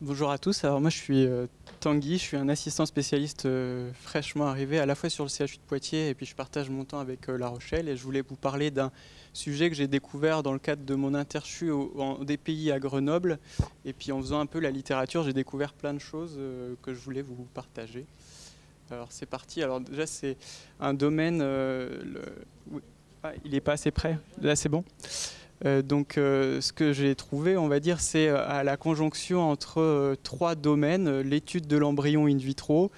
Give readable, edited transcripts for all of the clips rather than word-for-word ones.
Bonjour à tous, alors moi je suis Tanguy, je suis un assistant spécialiste fraîchement arrivé à la fois sur le CHU de Poitiers et puis je partage mon temps avec La Rochelle et je voulais vous parler d'un sujet que j'ai découvert dans le cadre de mon interchu en DPI à Grenoble et puis en faisant un peu la littérature j'ai découvert plein de choses que je voulais vous partager. Alors c'est parti, alors déjà c'est un domaine, oui. Ah, il n'est pas assez près, là c'est bon. Ce que j'ai trouvé, on va dire, c'est à la conjonction entre trois domaines, l'étude de l'embryon in vitro,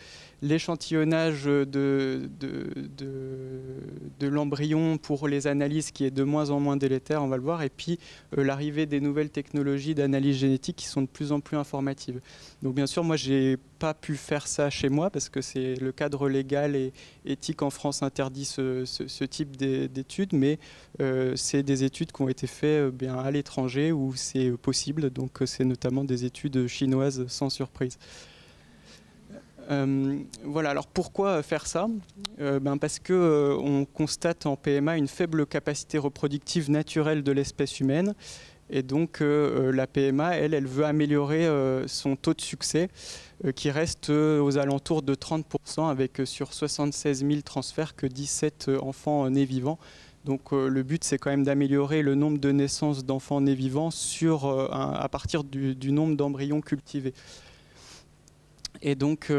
l'échantillonnage de l'embryon pour les analyses qui est de moins en moins délétère, on va le voir, et puis l'arrivée des nouvelles technologies d'analyse génétique qui sont de plus en plus informatives. Donc bien sûr, moi, j'ai pas pu faire ça chez moi parce que c'est le cadre légal et éthique en France interdit ce type d'études, mais c'est des études qui ont été faites bien à l'étranger où c'est possible, donc c'est notamment des études chinoises sans surprise. Voilà, alors pourquoi faire ça parce que on constate en PMA une faible capacité reproductive naturelle de l'espèce humaine et donc la PMA, elle veut améliorer son taux de succès qui reste aux alentours de 30% avec sur 76 000 transferts que 17 enfants nés vivants. Donc le but, c'est quand même d'améliorer le nombre de naissances d'enfants nés vivants à partir du nombre d'embryons cultivés. Et donc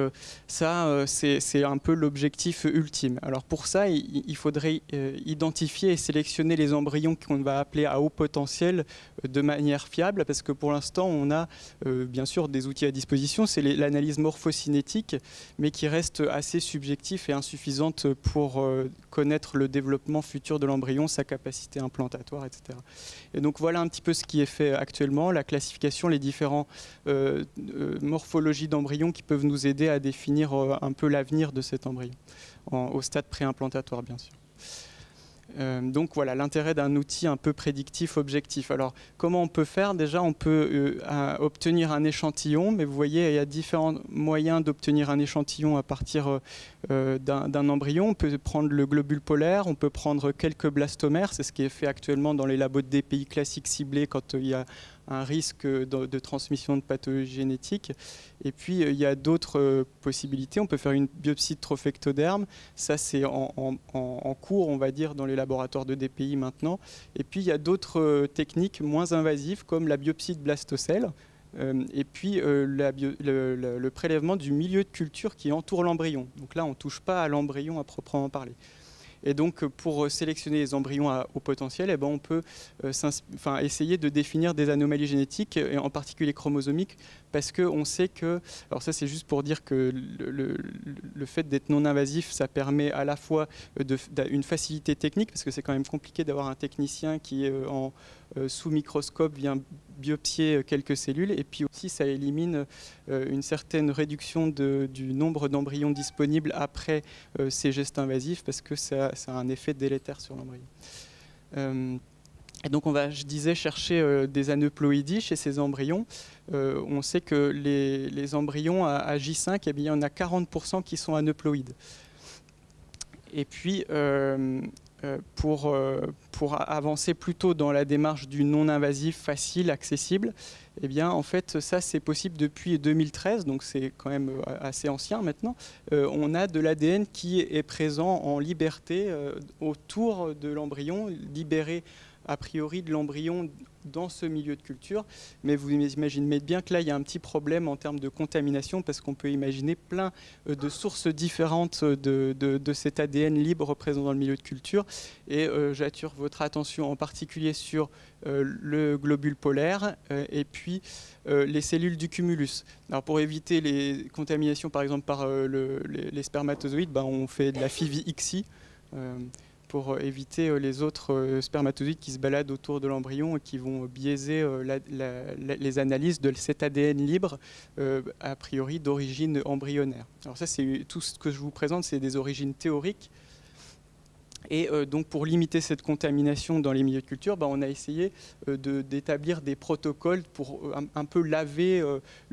c'est un peu l'objectif ultime. Alors pour ça, il faudrait identifier et sélectionner les embryons qu'on va appeler à haut potentiel de manière fiable, parce que pour l'instant, on a bien sûr des outils à disposition, c'est l'analyse morphocinétique, mais qui reste assez subjectif et insuffisante pour connaître le développement futur de l'embryon, sa capacité implantatoire, etc. Et donc voilà un petit peu ce qui est fait actuellement, la classification, les différents morphologies d'embryons qui peuvent nous aider à définir un peu l'avenir de cet embryon, au stade préimplantatoire bien sûr. Donc voilà l'intérêt d'un outil un peu prédictif, objectif. Alors comment on peut faire? Déjà on peut obtenir un échantillon, mais vous voyez il y a différents moyens d'obtenir un échantillon à partir d'un embryon. On peut prendre le globule polaire, on peut prendre quelques blastomères, c'est ce qui est fait actuellement dans les labos de DPI classiques ciblés quand il y a un risque de transmission de pathologie génétique. Et puis, il y a d'autres possibilités. On peut faire une biopsie de trophectoderme. Ça, c'est en cours, on va dire, dans les laboratoires de DPI maintenant. Et puis, il y a d'autres techniques moins invasives, comme la biopsie de blastocèles. Et puis, le prélèvement du milieu de culture qui entoure l'embryon. Donc là, on ne touche pas à l'embryon à proprement parler. Et donc, pour sélectionner les embryons à haut potentiel, eh ben, on peut essayer de définir des anomalies génétiques, et en particulier chromosomiques, parce qu'on sait que... Alors ça, c'est juste pour dire que le fait d'être non-invasif, ça permet à la fois une facilité technique, parce que c'est quand même compliqué d'avoir un technicien qui, sous microscope, vient biopsier quelques cellules, et puis aussi ça élimine une certaine réduction du nombre d'embryons disponibles après ces gestes invasifs, parce que ça a un effet délétère sur l'embryon. Et donc on va, je disais, chercher des aneuploïdies chez ces embryons. On sait que les embryons à J5, eh bien, il y en a 40% qui sont aneuploïdes. Et puis pour avancer plutôt dans la démarche du non-invasif, facile, accessible, eh bien, en fait, ça, c'est possible depuis 2013, donc c'est quand même assez ancien maintenant. On a de l'ADN qui est présent en liberté autour de l'embryon, libéré a priori de l'embryon dans ce milieu de culture, mais vous imaginez bien que là il y a un petit problème en termes de contamination parce qu'on peut imaginer plein de sources différentes de cet ADN libre présent dans le milieu de culture, et j'attire votre attention en particulier sur le globule polaire et puis les cellules du cumulus. Alors pour éviter les contaminations par exemple par les spermatozoïdes, on fait de la FIV-XI pour éviter les autres spermatozoïdes qui se baladent autour de l'embryon et qui vont biaiser les analyses de cet ADN libre, a priori d'origine embryonnaire. Alors ça, c'est tout ce que je vous présente, c'est des origines théoriques. Et donc pour limiter cette contamination dans les milieux de culture, on a essayé d'établir des protocoles pour un peu laver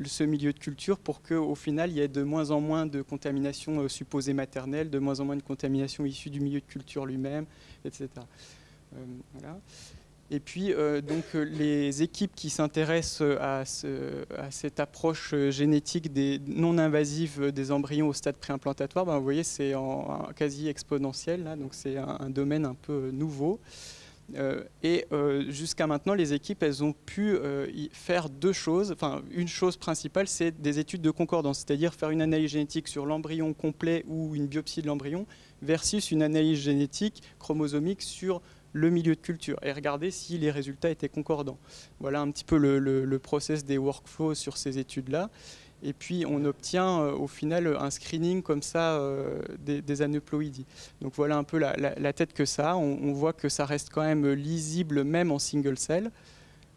ce milieu de culture pour qu'au final il y ait de moins en moins de contamination supposée maternelle, de moins en moins de contamination issue du milieu de culture lui-même, etc. Voilà. Et puis, les équipes qui s'intéressent à cette approche génétique non invasive des embryons au stade préimplantatoire, vous voyez, c'est en quasi exponentiel, là, donc c'est un domaine un peu nouveau. Jusqu'à maintenant, les équipes, elles ont pu faire deux choses. Enfin, une chose principale, c'est des études de concordance, c'est-à-dire faire une analyse génétique sur l'embryon complet ou une biopsie de l'embryon versus une analyse génétique chromosomique sur le milieu de culture et regarder si les résultats étaient concordants. Voilà un petit peu le process des workflows sur ces études-là. Et puis on obtient au final un screening comme ça des aneuploïdies. Donc voilà un peu la tête que ça a. On voit que ça reste quand même lisible même en single cell.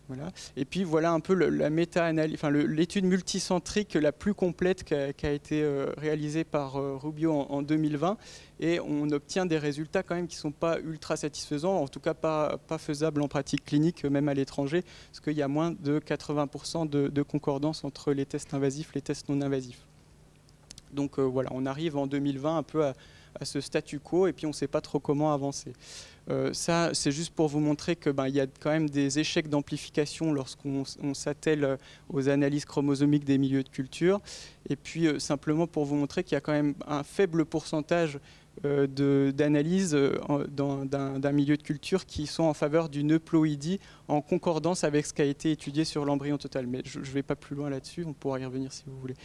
Voilà. Et puis voilà un peu la méta-analyse, enfin l'étude multicentrique la plus complète qui a été réalisée par Rubio en 2020. Et on obtient des résultats quand même qui ne sont pas ultra satisfaisants, en tout cas pas faisables en pratique clinique, même à l'étranger, parce qu'il y a moins de 80% de concordance entre les tests invasifs et les tests non invasifs. Donc voilà, on arrive en 2020 un peu à ce statu quo et puis on ne sait pas trop comment avancer. Ça, c'est juste pour vous montrer qu'il y a quand même des échecs d'amplification lorsqu'on s'attelle aux analyses chromosomiques des milieux de culture. Et puis simplement pour vous montrer qu'il y a quand même un faible pourcentage d'analyses d'un milieu de culture qui sont en faveur d'une euploïdie en concordance avec ce qui a été étudié sur l'embryon total. Mais je ne vais pas plus loin là-dessus, on pourra y revenir si vous voulez.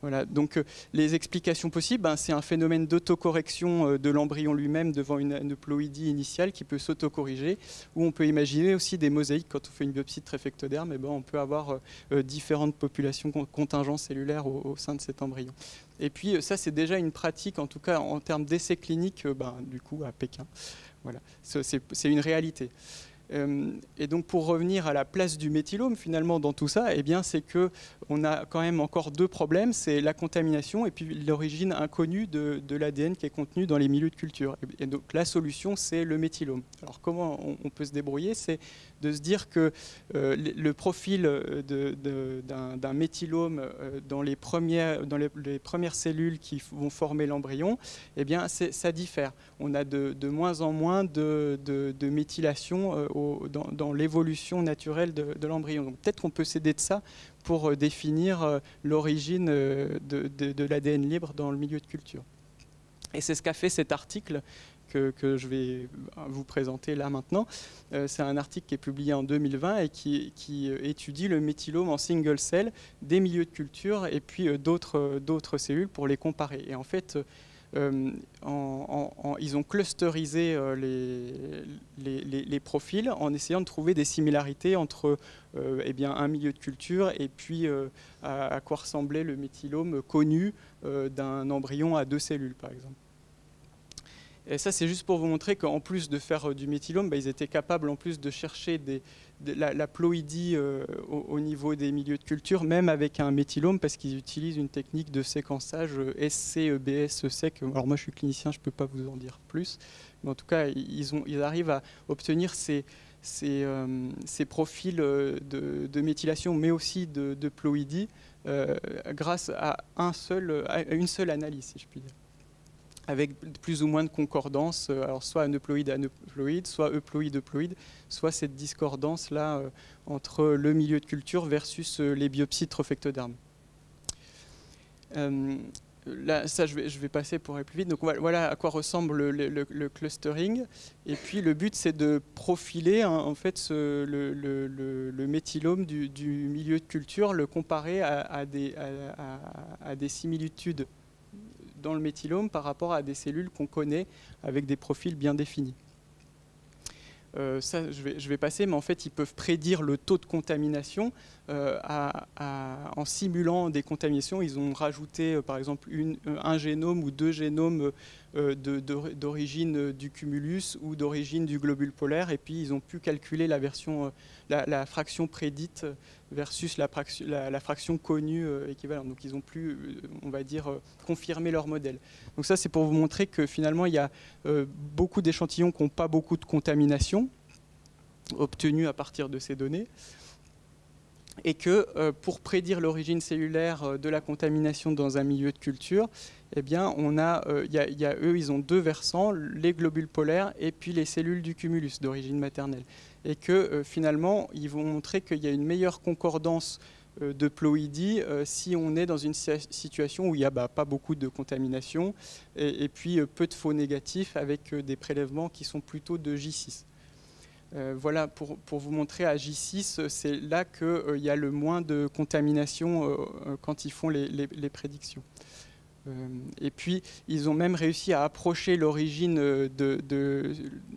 Voilà, donc les explications possibles, c'est un phénomène d'autocorrection de l'embryon lui-même devant une euploïdie initiale qui peut s'autocorriger, ou on peut imaginer aussi des mosaïques. Quand on fait une biopsie de tréfectoderme, on peut avoir différentes populations contingentes cellulaires au sein de cet embryon. Et puis ça, c'est déjà une pratique, en tout cas en termes d'essais cliniques, du coup à Pékin. Voilà, c'est une réalité. Et donc pour revenir à la place du méthylome finalement dans tout ça, c'est qu'on a quand même encore deux problèmes, c'est la contamination et puis l'origine inconnue de l'ADN qui est contenu dans les milieux de culture. Et donc la solution, c'est le méthylome. Alors comment on peut se débrouiller? C'est de se dire que le profil d'un méthylome dans les premières cellules qui vont former l'embryon, ça diffère. On a de moins en moins de méthylation dans l'évolution naturelle de l'embryon. Donc peut-être qu'on peut s'aider de ça pour définir l'origine de l'ADN libre dans le milieu de culture. Et c'est ce qu'a fait cet article que je vais vous présenter là maintenant. C'est un article qui est publié en 2020 et qui étudie le méthylome en single cell des milieux de culture et puis d'autres cellules pour les comparer. Et en fait, ils ont clusterisé les profils en essayant de trouver des similarités entre un milieu de culture et puis à quoi ressemblait le méthylome connu d'un embryon à 2 cellules, par exemple. Et ça, c'est juste pour vous montrer qu'en plus de faire du méthylome, ils étaient capables en plus de chercher la ploïdie au niveau des milieux de culture, même avec un méthylome, parce qu'ils utilisent une technique de séquençage SC-EBS-SEC. Alors moi, je suis clinicien, je ne peux pas vous en dire plus. Mais en tout cas, ils arrivent à obtenir ces profils de méthylation, mais aussi de ploïdie, grâce à une seule analyse, si je puis dire, avec plus ou moins de concordance, alors soit aneuploïde, soit euploïde, soit cette discordance-là entre le milieu de culture versus les biopsies de trophectoderme. Là, ça, je vais passer pour aller plus vite. Donc voilà à quoi ressemble le clustering. Et puis le but, c'est de profiler en fait le méthylome du milieu de culture, le comparer à des similitudes dans le méthylome par rapport à des cellules qu'on connaît avec des profils bien définis. Ça, je vais passer, mais en fait, ils peuvent prédire le taux de contamination en simulant des contaminations. Ils ont rajouté, par exemple, un génome ou 2 génomes d'origine du cumulus ou d'origine du globule polaire, et puis ils ont pu calculer la fraction prédite versus la fraction connue équivalente. Donc ils ont pu, on va dire, confirmer leur modèle. Donc ça, c'est pour vous montrer que finalement, il y a beaucoup d'échantillons qui n'ont pas beaucoup de contamination obtenus à partir de ces données. et que pour prédire l'origine cellulaire de la contamination dans un milieu de culture, eh bien, eux, ils ont deux versants, les globules polaires et puis les cellules du cumulus d'origine maternelle. Et que finalement, ils vont montrer qu'il y a une meilleure concordance de ploïdie si on est dans une situation où il n'y a pas beaucoup de contamination et puis peu de faux négatifs avec des prélèvements qui sont plutôt de J6. Voilà, pour vous montrer à J6, c'est là qu'il y a le moins de contamination quand ils font les prédictions. Et puis, ils ont même réussi à approcher l'origine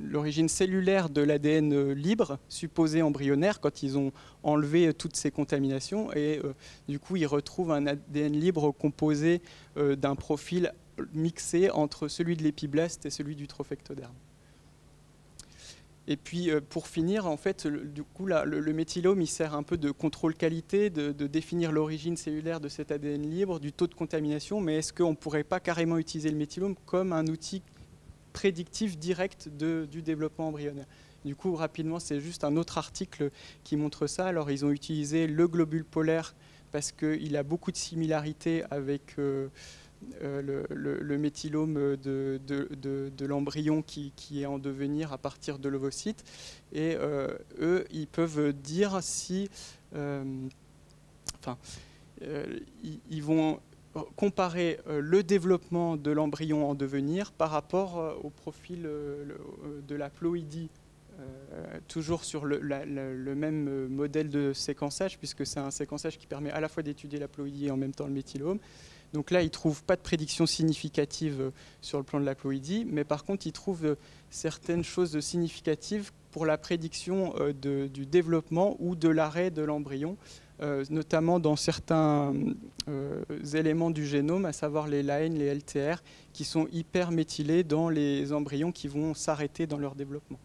l'origine cellulaire de l'ADN libre, supposé embryonnaire, quand ils ont enlevé toutes ces contaminations. Et du coup, ils retrouvent un ADN libre composé d'un profil mixé entre celui de l'épiblaste et celui du trophectoderme. Et puis, pour finir, en fait, du coup, le méthylome, il sert un peu de contrôle qualité, de définir l'origine cellulaire de cet ADN libre, du taux de contamination, mais est-ce qu'on ne pourrait pas carrément utiliser le méthylome comme un outil prédictif direct du développement embryonnaire? Du coup, rapidement, c'est juste un autre article qui montre ça. Alors, ils ont utilisé le globule polaire parce qu'il a beaucoup de similarités avec le méthylome de l'embryon qui est en devenir à partir de l'ovocyte. Et eux, ils peuvent dire si... ils vont comparer le développement de l'embryon en devenir par rapport au profil de la ploïdie, toujours sur le même modèle de séquençage, puisque c'est un séquençage qui permet à la fois d'étudier la ploïdie et en même temps le méthylome. Donc là, ils ne trouvent pas de prédiction significative sur le plan de la ploïdie, mais par contre, ils trouvent certaines choses significatives pour la prédiction du développement ou de l'arrêt de l'embryon, notamment dans certains éléments du génome, à savoir les LAN, les LTR, qui sont hyper méthylés dans les embryons qui vont s'arrêter dans leur développement.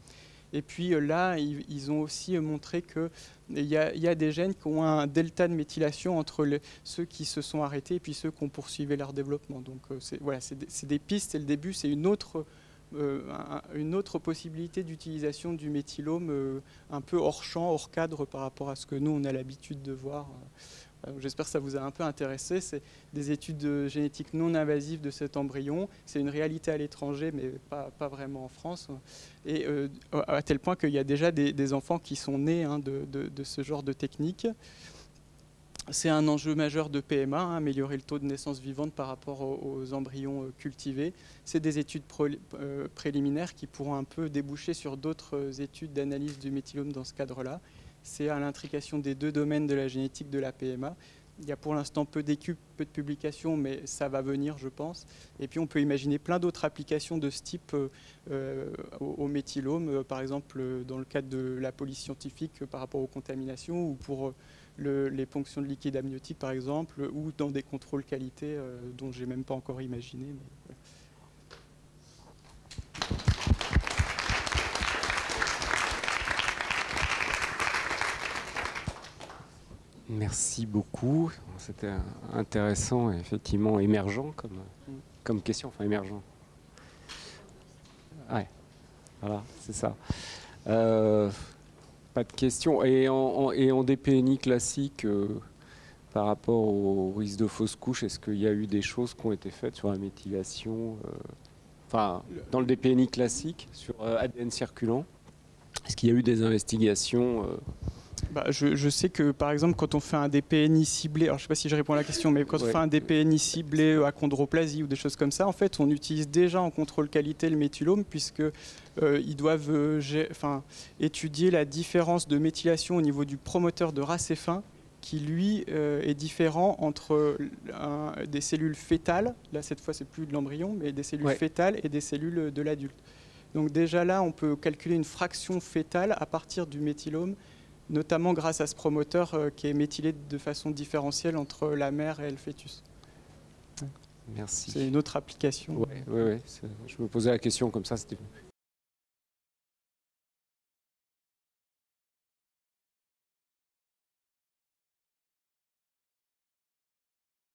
Et puis là, ils ont aussi montré qu'il y a des gènes qui ont un delta de méthylation entre ceux qui se sont arrêtés et puis ceux qui ont poursuivi leur développement. Donc voilà, c'est des pistes, et le début, c'est une autre possibilité d'utilisation du méthylome un peu hors champ, hors cadre par rapport à ce que nous, on a l'habitude de voir. J'espère que ça vous a un peu intéressé. C'est des études génétiques non invasives de cet embryon. C'est une réalité à l'étranger, mais pas vraiment en France. Et à tel point qu'il y a déjà des enfants qui sont nés de ce genre de technique. C'est un enjeu majeur de PMA, améliorer le taux de naissance vivante par rapport aux embryons cultivés. C'est des études préliminaires qui pourront un peu déboucher sur d'autres études d'analyse du méthylome dans ce cadre-là. C'est à l'intrication des deux domaines de la génétique de la PMA. Il y a pour l'instant peu d'études, peu de publications, mais ça va venir, je pense. Et puis on peut imaginer plein d'autres applications de ce type au méthylome, par exemple dans le cadre de la police scientifique par rapport aux contaminations, ou pour les ponctions de liquide amniotique, par exemple, ou dans des contrôles qualité dont je n'ai même pas encore imaginé. Mais, voilà. Merci beaucoup. C'était intéressant et effectivement émergent comme question. Enfin, émergent. Ouais, voilà, c'est ça. Pas de questions. Et en DPNI classique, par rapport au risque de fausse couche, est-ce qu'il y a eu des choses qui ont été faites sur la méthylation enfin, dans le DPNI classique, sur ADN circulant, est-ce qu'il y a eu des investigations je sais que, par exemple, quand on fait un DPNI ciblé, alors je ne sais pas si je réponds à la question, mais quand on fait un DPNI ciblé à chondroplasie ou des choses comme ça, en fait, on utilise déjà en contrôle qualité le méthylome, puisqu'ils doivent étudier la différence de méthylation au niveau du promoteur de RAS-F1, qui, lui, est différent entre des cellules fœtales, là, cette fois, c'est plus de l'embryon, mais des cellules fœtales et des cellules de l'adulte. Donc déjà là, on peut calculer une fraction fœtale à partir du méthylome, notamment grâce à ce promoteur qui est méthylé de façon différentielle entre la mère et le fœtus. Merci. C'est une autre application. Ouais. Je me posais la question comme ça, c'était